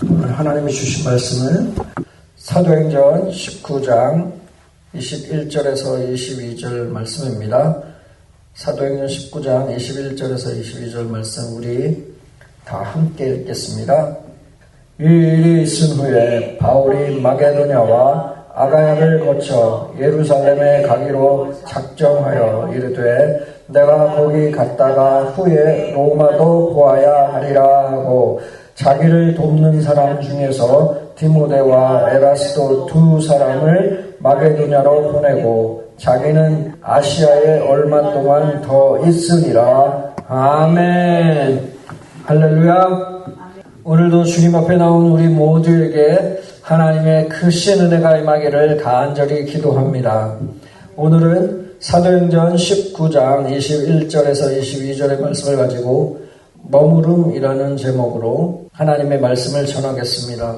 오늘 하나님이 주신 말씀은 사도행전 19장 21절에서 22절 말씀입니다. 사도행전 19장 21절에서 22절 말씀 우리 다 함께 읽겠습니다. 이 일이 있은 후에 바울이 마게도냐와 아가야를 거쳐 예루살렘에 가기로 작정하여 이르되 내가 거기 갔다가 후에 로마도 보아야 하리라 하고 자기를 돕는 사람 중에서 디모데와 에라스도 두 사람을 마게도냐로 보내고 자기는 아시아에 얼마 동안 더 있으리라. 아멘. 할렐루야. 오늘도 주님 앞에 나온 우리 모두에게 하나님의 크신 은혜가 임하기를 간절히 기도합니다. 오늘은 사도행전 19장 21절에서 22절의 말씀을 가지고 머무름이라는 제목으로 하나님의 말씀을 전하겠습니다.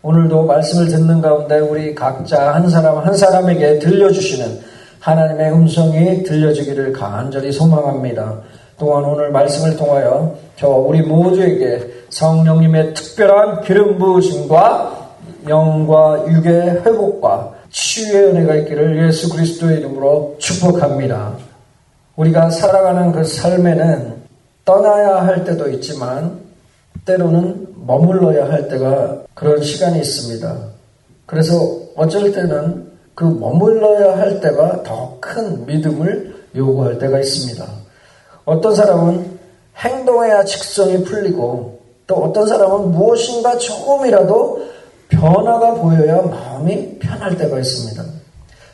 오늘도 말씀을 듣는 가운데 우리 각자 한 사람 한 사람에게 들려주시는 하나님의 음성이 들려지기를 간절히 소망합니다. 또한 오늘 말씀을 통하여 우리 모두에게 성령님의 특별한 기름 부으심과 영과 육의 회복과 치유의 은혜가 있기를 예수 그리스도의 이름으로 축복합니다. 우리가 살아가는 그 삶에는 떠나야 할 때도 있지만 때로는 머물러야 할 때가 그런 시간이 있습니다. 그래서 어쩔 때는 그 머물러야 할 때가 더 큰 믿음을 요구할 때가 있습니다. 어떤 사람은 행동해야 직성이 풀리고 또 어떤 사람은 무엇인가 조금이라도 변화가 보여야 마음이 편할 때가 있습니다.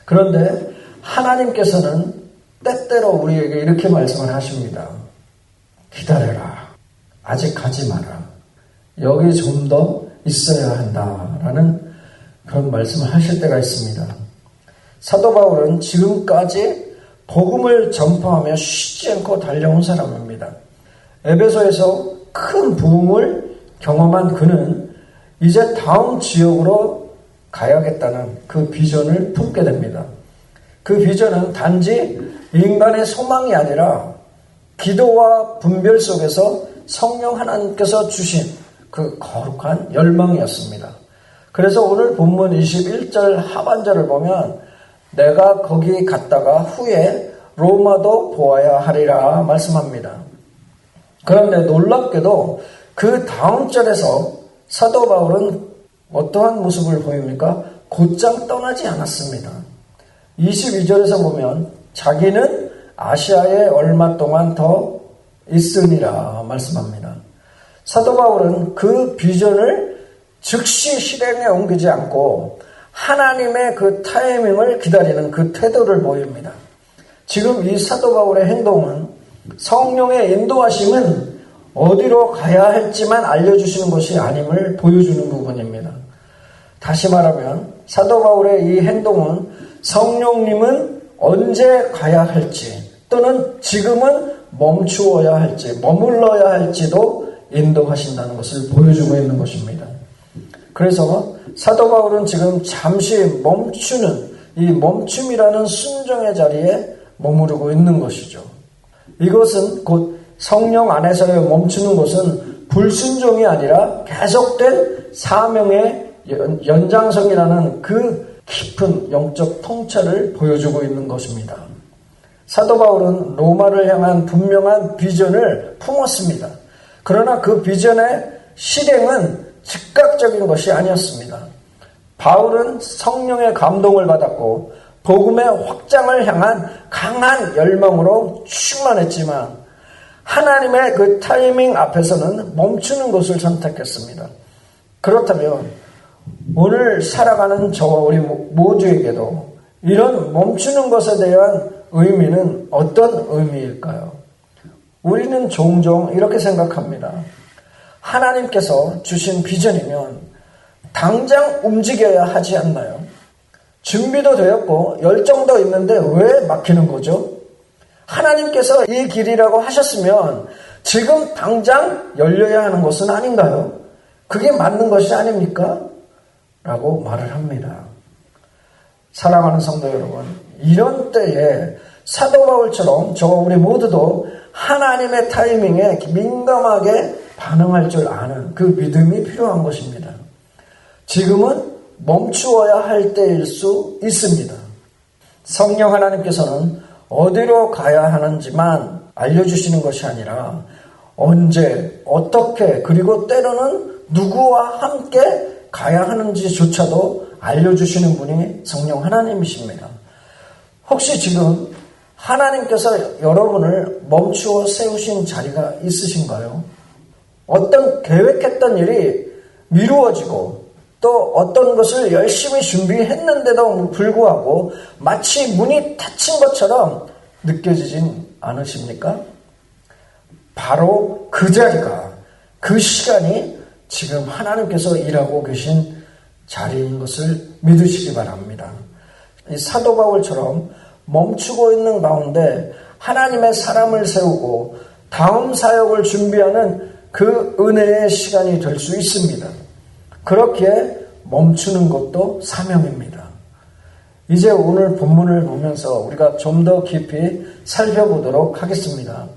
그런데 하나님께서는 때때로 우리에게 이렇게 말씀을 하십니다. 기다려라. 아직 가지 마라. 여기 좀 더 있어야 한다라는 그런 말씀을 하실 때가 있습니다. 사도 바울은 지금까지 복음을 전파하며 쉬지 않고 달려온 사람입니다. 에베소에서 큰 부흥을 경험한 그는 이제 다음 지역으로 가야겠다는 그 비전을 품게 됩니다. 그 비전은 단지 인간의 소망이 아니라 기도와 분별 속에서 성령 하나님께서 주신 그 거룩한 열망이었습니다. 그래서 오늘 본문 21절 하반절을 보면 내가 거기 갔다가 후에 로마도 보아야 하리라 말씀합니다. 그런데 놀랍게도 그 다음 절에서 사도 바울은 어떠한 모습을 보입니까? 곧장 떠나지 않았습니다. 22절에서 보면 자기는 아시아에 얼마 동안 더 있으리라 말씀합니다. 사도 바울은 그 비전을 즉시 실행에 옮기지 않고 하나님의 그 타이밍을 기다리는 그 태도를 보입니다. 지금 이 사도 바울의 행동은 성령의 인도하심은 어디로 가야 할지만 알려주시는 것이 아님을 보여주는 부분입니다. 다시 말하면 사도 바울의 이 행동은 성령님은 언제 가야 할지 또는 지금은 멈추어야 할지 머물러야 할지도 인도하신다는 것을 보여주고 있는 것입니다. 그래서 사도 바울은 지금 잠시 멈추는 이 멈춤이라는 순종의 자리에 머무르고 있는 것이죠. 이것은 곧 성령 안에서의 멈추는 것은 불순종이 아니라 계속된 사명의 연장성이라는 그 깊은 영적 통찰을 보여주고 있는 것입니다. 사도 바울은 로마를 향한 분명한 비전을 품었습니다. 그러나 그 비전의 실행은 즉각적인 것이 아니었습니다. 바울은 성령의 감동을 받았고 복음의 확장을 향한 강한 열망으로 충만했지만 하나님의 그 타이밍 앞에서는 멈추는 것을 선택했습니다. 그렇다면 오늘 살아가는 저와 우리 모두에게도 이런 멈추는 것에 대한 의미는 어떤 의미일까요? 우리는 종종 이렇게 생각합니다. 하나님께서 주신 비전이면 당장 움직여야 하지 않나요? 준비도 되었고 열정도 있는데 왜 막히는 거죠? 하나님께서 이 길이라고 하셨으면 지금 당장 열려야 하는 것은 아닌가요? 그게 맞는 것이 아닙니까? 라고 말을 합니다. 사랑하는 성도 여러분, 이런 때에 사도 바울처럼 저와 우리 모두도 하나님의 타이밍에 민감하게 반응할 줄 아는 그 믿음이 필요한 것입니다. 지금은 멈추어야 할 때일 수 있습니다. 성령 하나님께서는 어디로 가야 하는지만 알려주시는 것이 아니라 언제, 어떻게, 그리고 때로는 누구와 함께 가야 하는지조차도 알려주시는 분이 성령 하나님이십니다. 혹시 지금 하나님께서 여러분을 멈추어 세우신 자리가 있으신가요? 어떤 계획했던 일이 미루어지고 또 어떤 것을 열심히 준비했는데도 불구하고 마치 문이 닫힌 것처럼 느껴지진 않으십니까? 바로 그 자리가, 그 시간이 지금 하나님께서 일하고 계신 자리인 것을 믿으시기 바랍니다. 이 사도 바울처럼 멈추고 있는 가운데 하나님의 사람을 세우고 다음 사역을 준비하는 그 은혜의 시간이 될 수 있습니다. 그렇게 멈추는 것도 사명입니다. 이제 오늘 본문을 보면서 우리가 좀 더 깊이 살펴보도록 하겠습니다.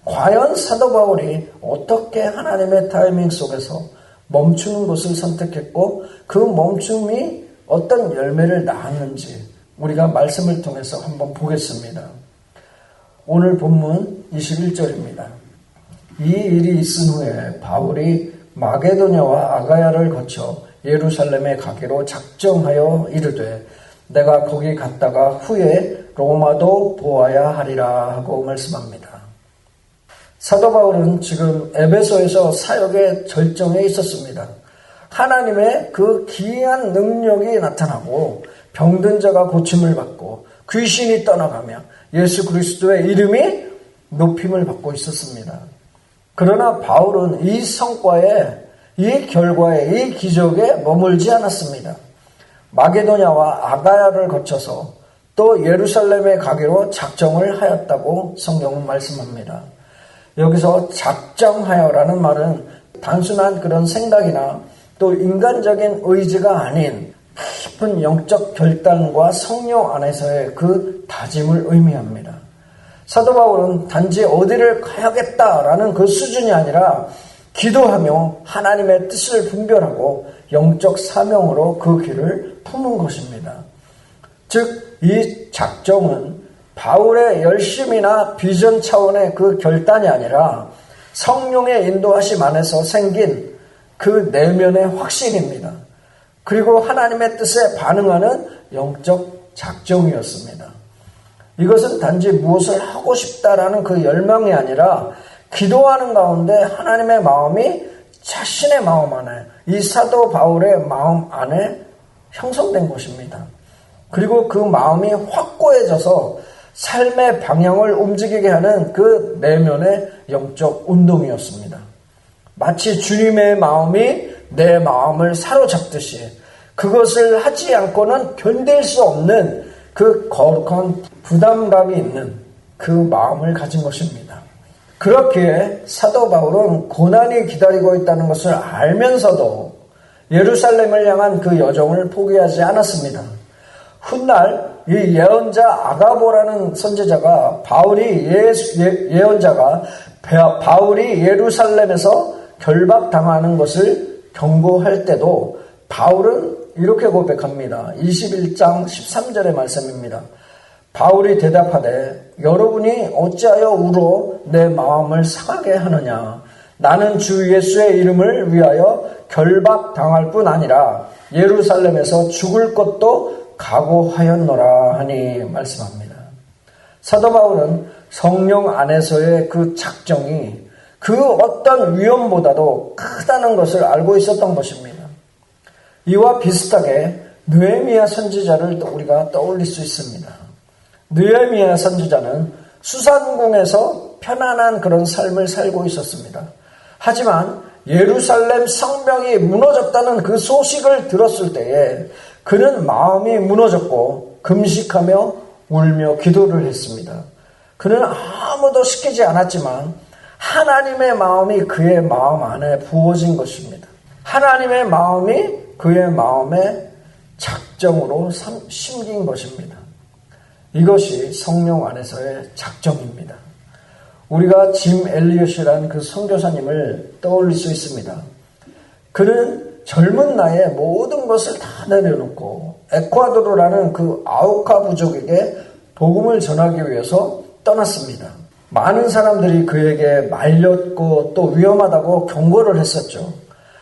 과연 사도 바울이 어떻게 하나님의 타이밍 속에서 멈추는 것을 선택했고 그 멈춤이 어떤 열매를 낳았는지 우리가 말씀을 통해서 한번 보겠습니다. 오늘 본문 21절입니다. 이 일이 있은 후에 바울이 마게도냐와 아가야를 거쳐 예루살렘에 가기로 작정하여 이르되 내가 거기 갔다가 후에 로마도 보아야 하리라 하고 말씀합니다. 사도 바울은 지금 에베소에서 사역의 절정에 있었습니다. 하나님의 그 기이한 능력이 나타나고 병든 자가 고침을 받고 귀신이 떠나가며 예수 그리스도의 이름이 높임을 받고 있었습니다. 그러나 바울은 이 성과에, 이 결과에, 이 기적에 머물지 않았습니다. 마게도냐와 아가야를 거쳐서 또 예루살렘에 가기로 작정을 하였다고 성경은 말씀합니다. 여기서 작정하여라는 말은 단순한 그런 생각이나 또 인간적인 의지가 아닌 깊은 영적 결단과 성령 안에서의 그 다짐을 의미합니다. 사도 바울은 단지 어디를 가야겠다라는 그 수준이 아니라 기도하며 하나님의 뜻을 분별하고 영적 사명으로 그 길을 품은 것입니다. 즉 이 작정은 바울의 열심이나 비전 차원의 그 결단이 아니라 성령의 인도하심 안에서 생긴 그 내면의 확신입니다. 그리고 하나님의 뜻에 반응하는 영적 작정이었습니다. 이것은 단지 무엇을 하고 싶다라는 그 열망이 아니라 기도하는 가운데 하나님의 마음이 자신의 마음 안에, 이 사도 바울의 마음 안에 형성된 것입니다. 그리고 그 마음이 확고해져서 삶의 방향을 움직이게 하는 그 내면의 영적 운동이었습니다. 마치 주님의 마음이 내 마음을 사로잡듯이 그것을 하지 않고는 견딜 수 없는 그 거룩한 부담감이 있는 그 마음을 가진 것입니다. 그렇기에 사도 바울은 고난이 기다리고 있다는 것을 알면서도 예루살렘을 향한 그 여정을 포기하지 않았습니다. 훗날 이 예언자 아가보라는 선지자가 예언자가 바울이 예루살렘에서 결박당하는 것을 경고할 때도 바울은 이렇게 고백합니다. 21장 13절의 말씀입니다. 바울이 대답하되 여러분이 어찌하여 울어 내 마음을 상하게 하느냐. 나는 주 예수의 이름을 위하여 결박당할 뿐 아니라 예루살렘에서 죽을 것도 각오하였노라 하니 말씀합니다. 사도 바울은 성령 안에서의 그 작정이 그 어떤 위험보다도 크다는 것을 알고 있었던 것입니다. 이와 비슷하게 느헤미야 선지자를 우리가 떠올릴 수 있습니다. 느헤미야 선지자는 수산궁에서 편안한 그런 삶을 살고 있었습니다. 하지만 예루살렘 성벽이 무너졌다는 그 소식을 들었을 때에 그는 마음이 무너졌고 금식하며 울며 기도를 했습니다. 그는 아무도 시키지 않았지만 하나님의 마음이 그의 마음 안에 부어진 것입니다. 하나님의 마음이 그의 마음에 작정으로 심긴 것입니다. 이것이 성령 안에서의 작정입니다. 우리가 짐 엘리엇이라는 그 선교사님을 떠올릴 수 있습니다. 그는 젊은 나이에 모든 것을 다 내려놓고 에콰도르라는 그 아우카 부족에게 복음을 전하기 위해서 떠났습니다. 많은 사람들이 그에게 말렸고 또 위험하다고 경고를 했었죠.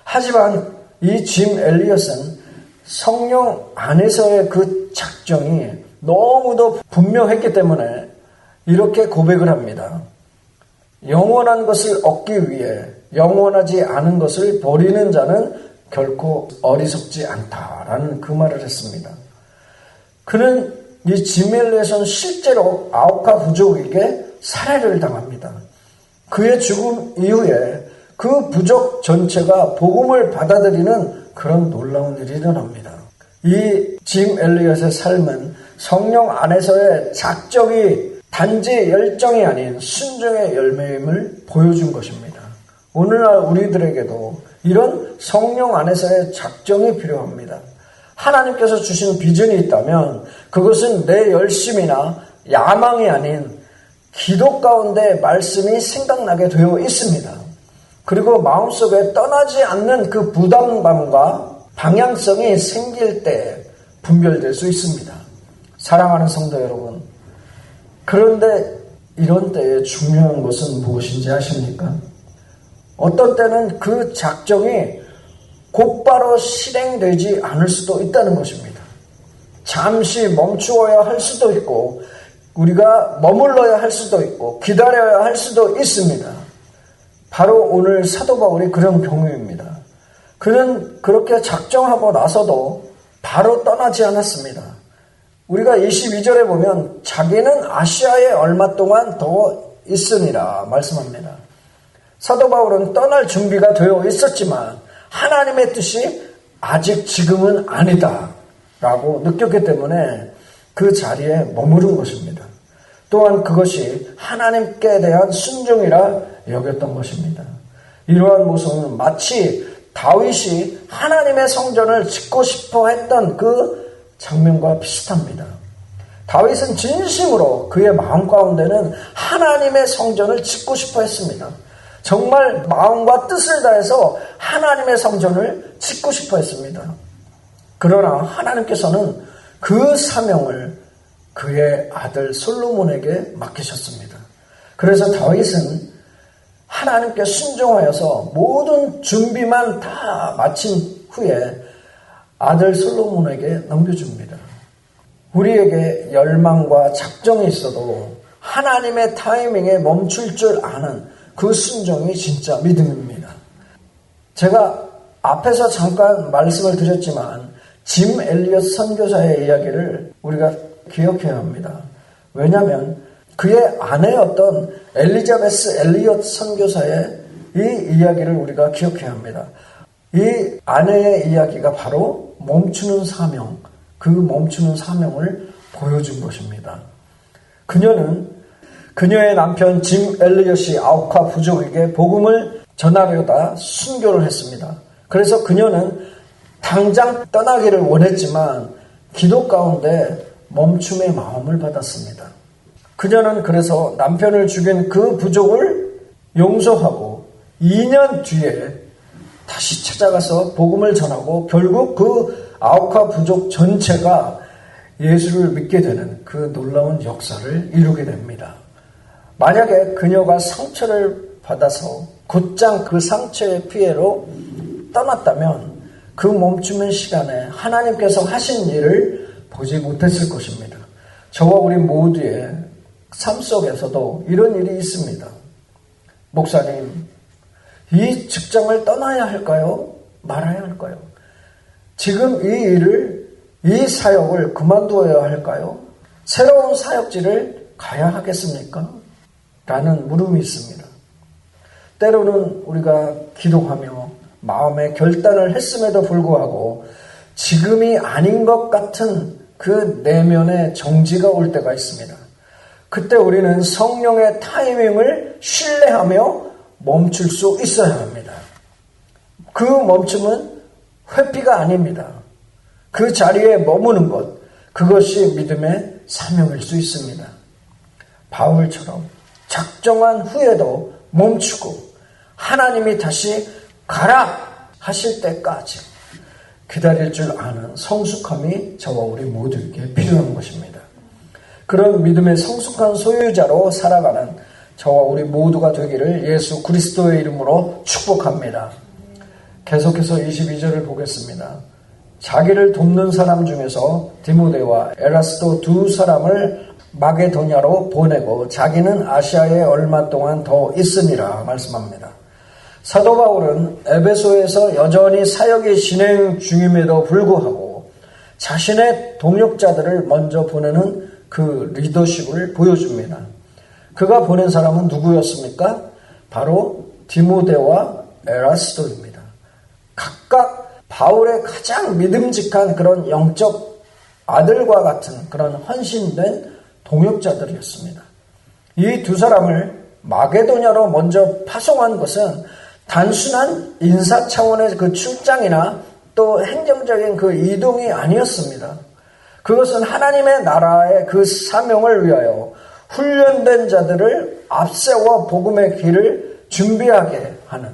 하지만 이 짐 엘리엇은 성령 안에서의 그 작정이 너무도 분명했기 때문에 이렇게 고백을 합니다. 영원한 것을 얻기 위해 영원하지 않은 것을 버리는 자는 결코 어리석지 않다라는 그 말을 했습니다. 그는 이 짐 엘리엇은 실제로 아우카 부족에게 살해를 당합니다. 그의 죽음 이후에 그 부족 전체가 복음을 받아들이는 그런 놀라운 일이 일어납니다. 이 짐 엘리엇의 삶은 성령 안에서의 작정이 단지 열정이 아닌 순종의 열매임을 보여준 것입니다. 오늘날 우리들에게도 이런 성령 안에서의 작정이 필요합니다. 하나님께서 주신 비전이 있다면 그것은 내 열심이나 야망이 아닌 기도 가운데 말씀이 생각나게 되어 있습니다. 그리고 마음속에 떠나지 않는 그 부담감과 방향성이 생길 때 분별될 수 있습니다. 사랑하는 성도 여러분, 그런데 이런 때에 중요한 것은 무엇인지 아십니까? 어떤 때는 그 작정이 곧바로 실행되지 않을 수도 있다는 것입니다. 잠시 멈추어야 할 수도 있고 우리가 머물러야 할 수도 있고 기다려야 할 수도 있습니다. 바로 오늘 사도 바울이 그런 경우입니다. 그는 그렇게 작정하고 나서도 바로 떠나지 않았습니다. 우리가 22절에 보면 자기는 아시아에 얼마 동안 더 있으니라 말씀합니다. 사도 바울은 떠날 준비가 되어 있었지만 하나님의 뜻이 아직 지금은 아니다 라고 느꼈기 때문에 그 자리에 머무른 것입니다. 또한 그것이 하나님께 대한 순종이라 여겼던 것입니다. 이러한 모습은 마치 다윗이 하나님의 성전을 짓고 싶어 했던 그 장면과 비슷합니다. 다윗은 진심으로 그의 마음 가운데는 하나님의 성전을 짓고 싶어 했습니다. 정말 마음과 뜻을 다해서 하나님의 성전을 짓고 싶어 했습니다. 그러나 하나님께서는 그 사명을 그의 아들 솔로몬에게 맡기셨습니다. 그래서 다윗은 하나님께 순종하여서 모든 준비만 다 마친 후에 아들 솔로몬에게 넘겨줍니다. 우리에게 열망과 작정이 있어도 하나님의 타이밍에 멈출 줄 아는 그 순종이 진짜 믿음입니다. 제가 앞에서 잠깐 말씀을 드렸지만 짐 엘리엇 선교사의 이야기를 우리가 기억해야 합니다. 왜냐하면 그의 아내였던 엘리자베스 엘리엇 선교사의 이 이야기를 우리가 기억해야 합니다. 이 아내의 이야기가 바로 멈추는 사명, 그 멈추는 사명을 보여준 것입니다. 그녀는 그녀의 남편 짐 엘리엇이 아우카 부족에게 복음을 전하려다 순교를 했습니다. 그래서 그녀는 당장 떠나기를 원했지만 기도 가운데 멈춤의 마음을 받았습니다. 그녀는 그래서 남편을 죽인 그 부족을 용서하고 2년 뒤에 다시 찾아가서 복음을 전하고 결국 그 아우카 부족 전체가 예수를 믿게 되는 그 놀라운 역사를 이루게 됩니다. 만약에 그녀가 상처를 받아서 곧장 그 상처의 피해로 떠났다면 그 멈추는 시간에 하나님께서 하신 일을 보지 못했을 것입니다. 저와 우리 모두의 삶 속에서도 이런 일이 있습니다. 목사님, 이 직장을 떠나야 할까요? 말아야 할까요? 지금 이 일을, 이 사역을 그만두어야 할까요? 새로운 사역지를 가야 하겠습니까? 라는 물음이 있습니다. 때로는 우리가 기도하며 마음의 결단을 했음에도 불구하고 지금이 아닌 것 같은 그 내면의 정지가 올 때가 있습니다. 그때 우리는 성령의 타이밍을 신뢰하며 멈출 수 있어야 합니다. 그 멈춤은 회피가 아닙니다. 그 자리에 머무는 것, 그것이 믿음의 사명일 수 있습니다. 바울처럼 작정한 후에도 멈추고 하나님이 다시 가라 하실 때까지 기다릴 줄 아는 성숙함이 저와 우리 모두에게 필요한 것입니다. 그런 믿음의 성숙한 소유자로 살아가는 저와 우리 모두가 되기를 예수 그리스도의 이름으로 축복합니다. 계속해서 22절을 보겠습니다. 자기를 돕는 사람 중에서 디모데와 에라스도 두 사람을 마게도냐로 보내고 자기는 아시아에 얼마 동안 더 있으니라 말씀합니다. 사도 바울은 에베소에서 여전히 사역이 진행 중임에도 불구하고 자신의 동역자들을 먼저 보내는 그 리더십을 보여줍니다. 그가 보낸 사람은 누구였습니까? 바로 디모데와 에라스도입니다. 각각 바울의 가장 믿음직한 그런 영적 아들과 같은 그런 헌신된 동역자들이었습니다. 이 두 사람을 마게도냐로 먼저 파송한 것은 단순한 인사 차원의 그 출장이나 또 행정적인 그 이동이 아니었습니다. 그것은 하나님의 나라의 그 사명을 위하여 훈련된 자들을 앞세워 복음의 길을 준비하게 하는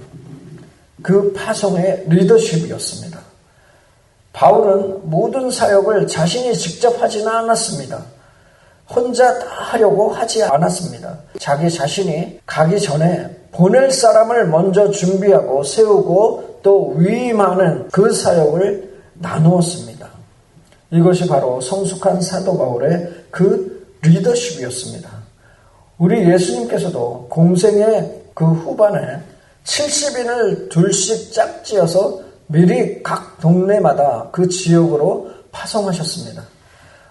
그 파송의 리더십이었습니다. 바울은 모든 사역을 자신이 직접 하지는 않았습니다. 혼자 다 하려고 하지 않았습니다. 자기 자신이 가기 전에 보낼 사람을 먼저 준비하고 세우고 또 위임하는 그 사역을 나누었습니다. 이것이 바로 성숙한 사도 바울의 그 리더십이었습니다. 우리 예수님께서도 공생의 그 후반에 70인을 둘씩 짝지어서 미리 각 동네마다 그 지역으로 파송하셨습니다.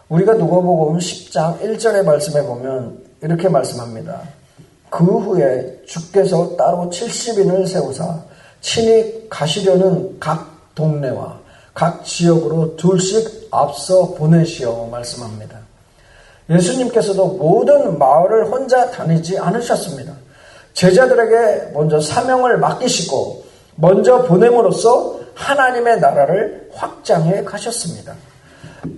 우리가 누가복음 10장 1절의 말씀에 보면 이렇게 말씀합니다. 그 후에 주께서 따로 70인을 세우사 친히 가시려는 각 동네와 각 지역으로 둘씩 앞서 보내시어 말씀합니다. 예수님께서도 모든 마을을 혼자 다니지 않으셨습니다. 제자들에게 먼저 사명을 맡기시고 먼저 보냄으로써 하나님의 나라를 확장해 가셨습니다.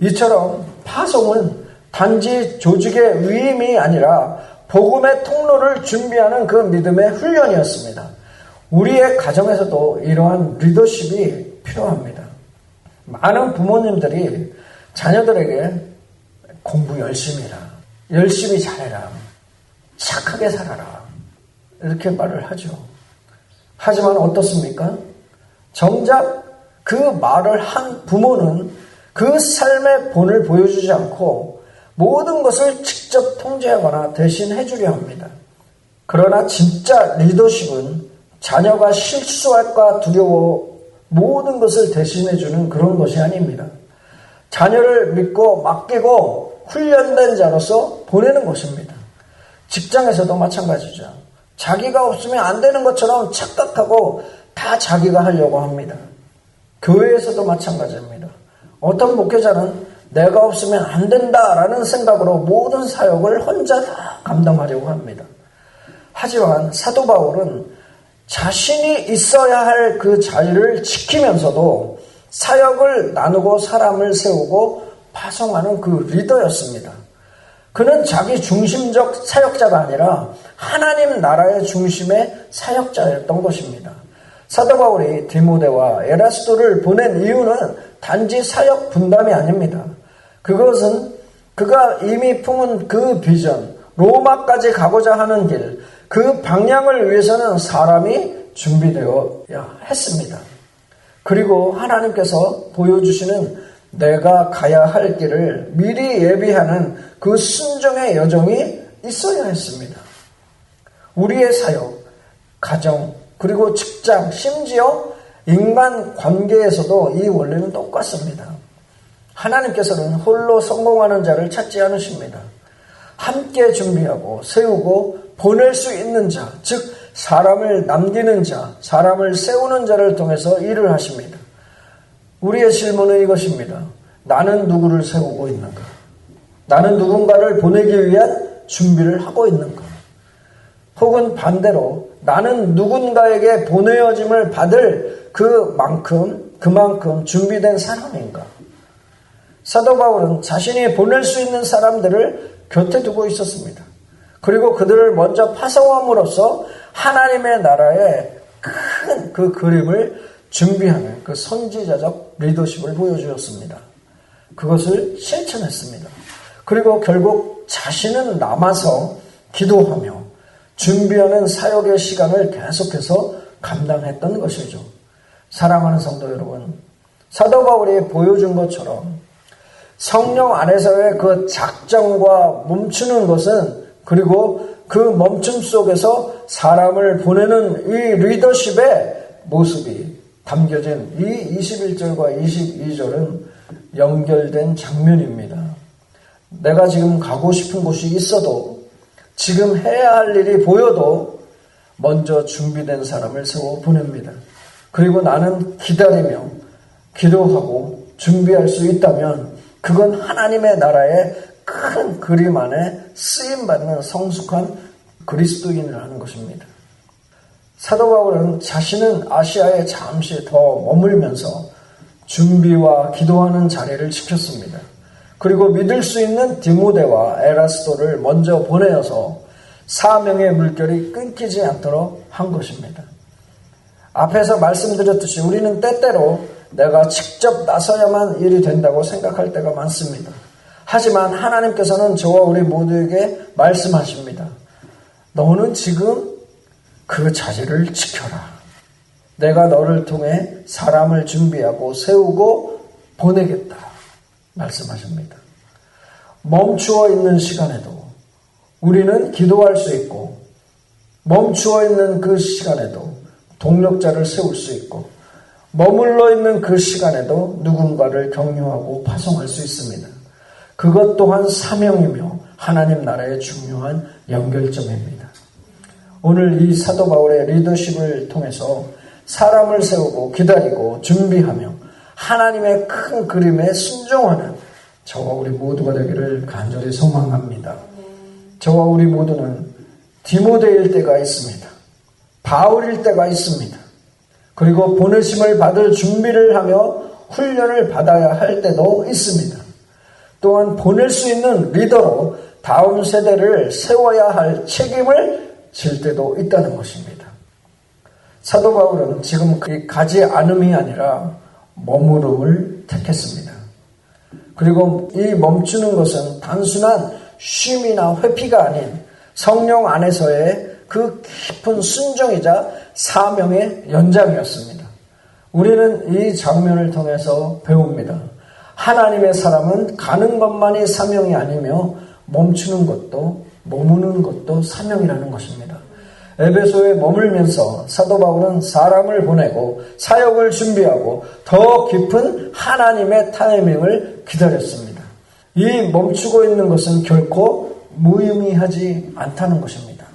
이처럼 파송은 단지 조직의 위임이 아니라 복음의 통로를 준비하는 그 믿음의 훈련이었습니다. 우리의 가정에서도 이러한 리더십이 필요합니다. 많은 부모님들이 자녀들에게 공부 열심히 해라, 열심히 잘해라, 착하게 살아라 이렇게 말을 하죠. 하지만 어떻습니까? 정작 그 말을 한 부모는 그 삶의 본을 보여주지 않고 모든 것을 직접 통제하거나 대신 해주려 합니다. 그러나 진짜 리더십은 자녀가 실수할까 두려워 모든 것을 대신해주는 그런 것이 아닙니다. 자녀를 믿고 맡기고 훈련된 자로서 보내는 것입니다. 직장에서도 마찬가지죠. 자기가 없으면 안 되는 것처럼 착각하고 다 자기가 하려고 합니다. 교회에서도 마찬가지입니다. 어떤 목회자는 내가 없으면 안 된다라는 생각으로 모든 사역을 혼자 다 감당하려고 합니다. 하지만 사도 바울은 자신이 있어야 할 그 자리를 지키면서도 사역을 나누고 사람을 세우고 파송하는 그 리더였습니다. 그는 자기 중심적 사역자가 아니라 하나님 나라의 중심의 사역자였던 것입니다. 사도 바울이 디모데와 에라스도를 보낸 이유는 단지 사역 분담이 아닙니다. 그것은 그가 이미 품은 그 비전, 로마까지 가고자 하는 길, 그 방향을 위해서는 사람이 준비되어야 했습니다. 그리고 하나님께서 보여주시는 내가 가야 할 길을 미리 예비하는 그 순종의 여정이 있어야 했습니다. 우리의 사역, 가정, 그리고 직장, 심지어 인간 관계에서도 이 원리는 똑같습니다. 하나님께서는 홀로 성공하는 자를 찾지 않으십니다. 함께 준비하고 세우고 보낼 수 있는 자, 즉 사람을 남기는 자, 사람을 세우는 자를 통해서 일을 하십니다. 우리의 질문은 이것입니다. 나는 누구를 세우고 있는가? 나는 누군가를 보내기 위한 준비를 하고 있는가? 혹은 반대로 나는 누군가에게 보내어짐을 받을 그만큼 준비된 사람인가? 사도 바울은 자신이 보낼 수 있는 사람들을 곁에 두고 있었습니다. 그리고 그들을 먼저 파송함으로써 하나님의 나라의 큰 그 그림을 준비하는 그 선지자적 리더십을 보여주었습니다. 그것을 실천했습니다. 그리고 결국 자신은 남아서 기도하며 준비하는 사역의 시간을 계속해서 감당했던 것이죠. 사랑하는 성도 여러분, 사도 바울이 보여준 것처럼 성령 안에서의 그 작정과 멈추는 것은, 그리고 그 멈춤 속에서 사람을 보내는 이 리더십의 모습이 담겨진 이 21절과 22절은 연결된 장면입니다. 내가 지금 가고 싶은 곳이 있어도, 지금 해야 할 일이 보여도 먼저 준비된 사람을 세워 보냅니다. 그리고 나는 기다리며 기도하고 준비할 수 있다면 그건 하나님의 나라의 큰 그림 안에 쓰임받는 성숙한 그리스도인이라는 것입니다. 사도 바울은 자신은 아시아에 잠시 더 머물면서 준비와 기도하는 자리를 지켰습니다. 그리고 믿을 수 있는 디모데와 에라스도를 먼저 보내어서 사명의 물결이 끊기지 않도록 한 것입니다. 앞에서 말씀드렸듯이 우리는 때때로 내가 직접 나서야만 일이 된다고 생각할 때가 많습니다. 하지만 하나님께서는 저와 우리 모두에게 말씀하십니다. 너는 지금 그 자리를 지켜라. 내가 너를 통해 사람을 준비하고 세우고 보내겠다. 말씀하십니다. 멈추어 있는 시간에도 우리는 기도할 수 있고, 멈추어 있는 그 시간에도 동력자를 세울 수 있고, 머물러 있는 그 시간에도 누군가를 격려하고 파송할 수 있습니다. 그것 또한 사명이며 하나님 나라의 중요한 연결점입니다. 오늘 이 사도 바울의 리더십을 통해서 사람을 세우고 기다리고 준비하며 하나님의 큰 그림에 순종하는 저와 우리 모두가 되기를 간절히 소망합니다. 저와 우리 모두는 디모데일 때가 있습니다. 바울일 때가 있습니다. 그리고 보내심을 받을 준비를 하며 훈련을 받아야 할 때도 있습니다. 또한 보낼 수 있는 리더로 다음 세대를 세워야 할 책임을 질 때도 있다는 것입니다. 사도 바울은 지금 가지 않음이 아니라 머무름을 택했습니다. 그리고 이 멈추는 것은 단순한 쉼이나 회피가 아닌 성령 안에서의 그 깊은 순종이자 사명의 연장이었습니다. 우리는 이 장면을 통해서 배웁니다. 하나님의 사람은 가는 것만이 사명이 아니며 멈추는 것도 머무는 것도 사명이라는 것입니다. 에베소에 머물면서 사도 바울은 사람을 보내고 사역을 준비하고 더 깊은 하나님의 타이밍을 기다렸습니다. 이 멈추고 있는 것은 결코 무의미하지 않다는 것입니다.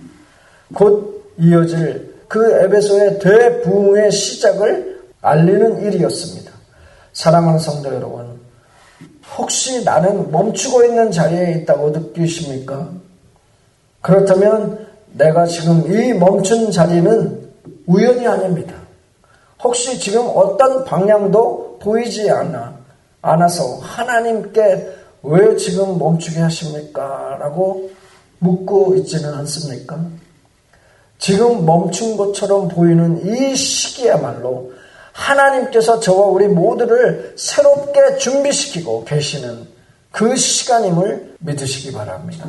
곧 이어질 그 에베소의 대부흥의 시작을 알리는 일이었습니다. 사랑하는 성도 여러분, 혹시 나는 멈추고 있는 자리에 있다고 느끼십니까? 그렇다면 내가 지금 이 멈춘 자리는 우연이 아닙니다. 혹시 지금 어떤 방향도 보이지 않아서 하나님께 왜 지금 멈추게 하십니까? 라고 묻고 있지는 않습니까? 지금 멈춘 것처럼 보이는 이 시기야말로 하나님께서 저와 우리 모두를 새롭게 준비시키고 계시는 그 시간임을 믿으시기 바랍니다.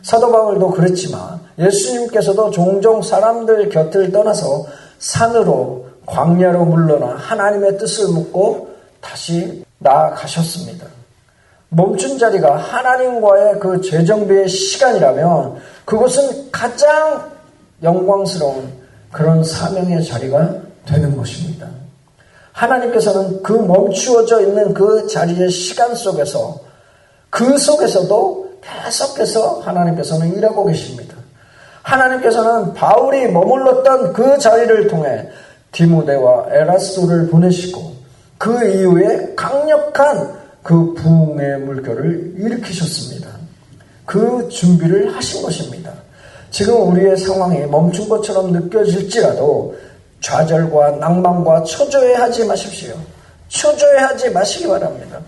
사도 바울도 그랬지만 예수님께서도 종종 사람들 곁을 떠나서 산으로 광야로 물러나 하나님의 뜻을 묻고 다시 나아가셨습니다. 멈춘 자리가 하나님과의 그 재정비의 시간이라면 그것은 가장 영광스러운 그런 사명의 자리가 되는 것입니다. 하나님께서는 그 멈추어져 있는 그 자리의 시간 속에서 그 속에서도 계속해서 하나님께서는 일하고 계십니다. 하나님께서는 바울이 머물렀던 그 자리를 통해 디모데와 에라스도를 보내시고 그 이후에 강력한 그 부흥의 물결을 일으키셨습니다. 그 준비를 하신 것입니다. 지금 우리의 상황이 멈춘 것처럼 느껴질지라도 좌절과 낭만과 초조해하지 마십시오. 초조해하지 마시기 바랍니다.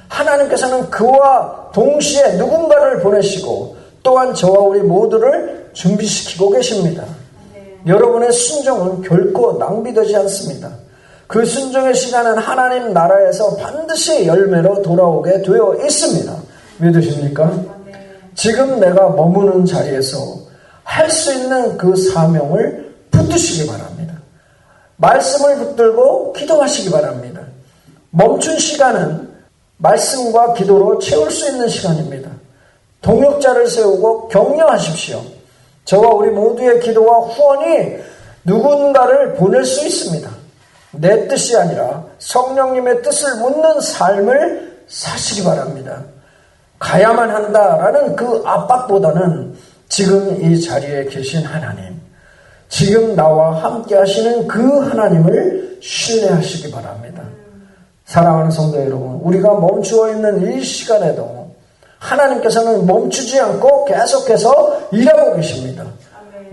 하나님께서는 그와 동시에 누군가를 보내시고 또한 저와 우리 모두를 준비시키고 계십니다. 여러분의 순종은 결코 낭비되지 않습니다. 그 순종의 시간은 하나님 나라에서 반드시 열매로 돌아오게 되어 있습니다. 믿으십니까? 지금 내가 머무는 자리에서 할 수 있는 그 사명을 붙드시기 바랍니다. 말씀을 붙들고 기도하시기 바랍니다. 멈춘 시간은 말씀과 기도로 채울 수 있는 시간입니다. 동역자를 세우고 격려하십시오. 저와 우리 모두의 기도와 후원이 누군가를 보낼 수 있습니다. 내 뜻이 아니라 성령님의 뜻을 묻는 삶을 사시기 바랍니다. 가야만 한다라는 그 압박보다는 지금 이 자리에 계신 하나님, 지금 나와 함께 하시는 그 하나님을 신뢰하시기 바랍니다. 사랑하는 성도 여러분, 우리가 멈추어 있는 이 시간에도 하나님께서는 멈추지 않고 계속해서 일하고 계십니다.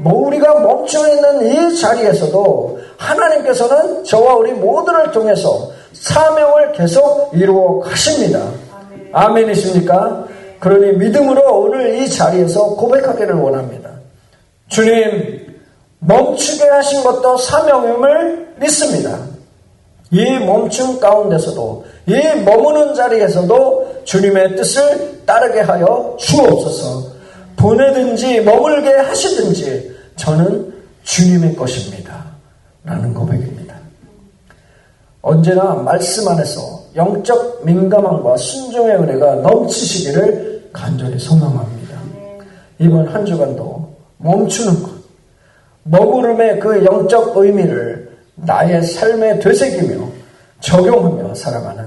우리가 멈추어 있는 이 자리에서도 하나님께서는 저와 우리 모두를 통해서 사명을 계속 이루어 가십니다. 아멘이십니까? 그러니 믿음으로 오늘 이 자리에서 고백하기를 원합니다. 주님, 멈추게 하신 것도 사명임을 믿습니다. 이 멈춤 가운데서도, 이 머무는 자리에서도 주님의 뜻을 따르게 하여 주옵소서. 보내든지 머물게 하시든지 저는 주님의 것입니다. 라는 고백입니다. 언제나 말씀 안에서 영적 민감함과 순종의 은혜가 넘치시기를 간절히 소망합니다. 이번 한 주간도 멈추는 것, 머무름의 그 영적 의미를 나의 삶에 되새기며 적용하며 살아가는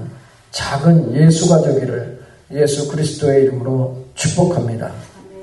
작은 예수가 되기를 예수 그리스도의 이름으로 축복합니다.